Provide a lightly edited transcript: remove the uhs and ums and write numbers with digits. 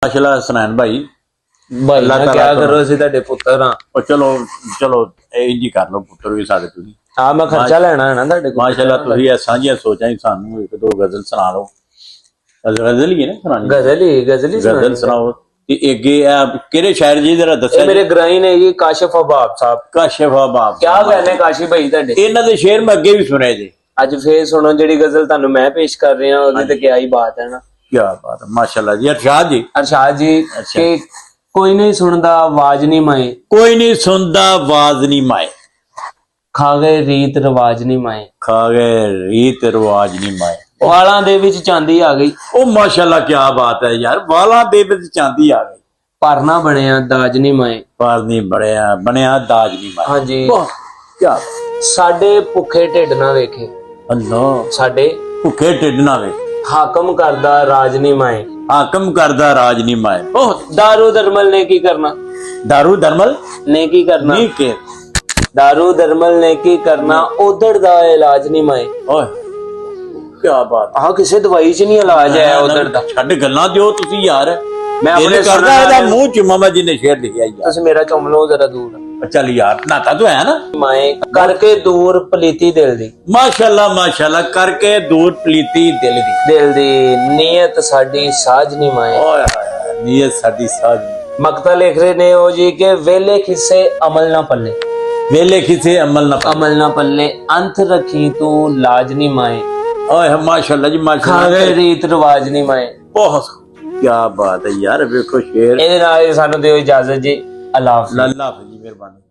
माशाल्लाह हसनैन भाई भाई ना क्या करो ਅਸੀਂ ਤੁਹਾਡੇ ਪੁੱਤਰ ਆ ਉਹ ਚਲੋ ਇੰਜ ਹੀ ਕਰ ਲਓ ਪੁੱਤਰ ਵੀ ਸਾਡੇ ਤੁਸੀਂ ਹਾਂ ਮੈਂ ਖਰਚਾ ਲੈਣਾ ਹੈ ਨਾ ਤੁਹਾਡੇ ਕੋਲ ਮਾਸ਼ਾਅੱਲਾ ਤੁਸੀਂ ਇਹ ਸਾਂਝੀਆਂ ਸੋਚਾਂ ਹੀ ਸਾਨੂੰ ਇੱਕ ਦੋ ਗਜ਼ਲ ਸੁਣਾ ਲਓ ਗਜ਼ਲ ਹੀ ਹੈ ਨਾ ਸੁਣਾਣੀ ਗਜ਼ਲ ਸੁਣਾਓ ਤੇ ਅੱਗੇ ਕਿਹੜੇ ਸ਼ਾਇਰ ਜੀ ਜਰਾ ਦੱਸਿਆ ਮੇਰੇ ਗਰਾਈ ਨੇ ਜੀ ਕਾਸ਼ਿਫ ਅਬਾਬ ਸਾਹਿਬ ਕੀ ਕਹਿੰਦੇ ਕਾਸ਼ਿਫ ਭਾਈ ਤੁਹਾਡੇ ਇਹਨਾਂ ਦੇ ਸ਼ੇਰ ਮੈਂ ਅੱਗੇ ਵੀ ਸੁਣੇ ਜੀ ਅੱਜ ਫੇਰ ਸੁਣੋ ਜਿਹੜੀ ਗਜ਼ਲ ਤੁਹਾਨੂੰ ਮੈਂ ਪੇਸ਼ ਕਰ ਰਿਹਾ ਉਹਦੀ ਤੇ ਕਿਆ ਹੀ ਬਾਤ ਹੈ ਨਾ क्या बात है माशाल्लाह जी अरशाद जी कि कोई नहीं सुनदा आवाज नहीं माए कोई नहीं सुनदा आवाज नहीं माए खा गए रीत रिवाज नहीं माए खा गए रीत रिवाज नहीं माए वालां दे विच चांदी आ गई ओ माशाल्लाह क्या बात है यार वालां दे विच चांदी आ गई पर ना बनया दाज नहीं माए पर नहीं बनया दाज नहीं माए हां जी क्या साडे भुखे ढिड ना वेखे अल्लाह साडे भुखे ढिड ना वेखे हाकम करदा राज नहीं माए हाकम करदा राज नहीं माए ओह दारू दरमल ने की करना दारू दरमल ने की करना नहीं के दारू दरमल ने की करना उधड़ दा इलाज नहीं माए ओए क्या बात आ किसे दवाई च नहीं इलाज है उधड़ दा छੱਡ ਗੱਲਾਂ ਦਿਓ ਤੁਸੀਂ ਯਾਰ मैं अपने करदा ਇਹਦਾ ਮੂੰਹ ਚ ਮਾਮਾ ਜੀ ਨੇ ਸ਼ੇਰ ਲਿਖਿਆ ਯਾਰ ਤੁਸੀਂ ਮੇਰਾ ਚੁੰਮ ਲਓ ਜ਼ਰਾ ਦੂਰ चल यार नाता तो है ना माए करके दूर पलीती दिल दी माशाल्लाह करके दूर पलीती दिल दी नीयत साडी साज नहीं माए ओए होए नीयत साडी साज मकता लिख रहे ने ओ जी के वेले खिसे अमल ना पल्ले वेले खिसे अमल ना पल्ले अंत रखी तू लाज नहीं माए ओए माशाल्लाह जी खा गए रीत रिवाज नहीं माए बहुत क्या बात है यार देखो शेर ਇਹਦੇ ਨਾਲ ਸਾਨੂੰ ਦਿਓ ਇਜਾਜ਼ਤ ਜੀ अल्लाह हाफिज़ अल्लाह हाफिज़ मेहरबानी।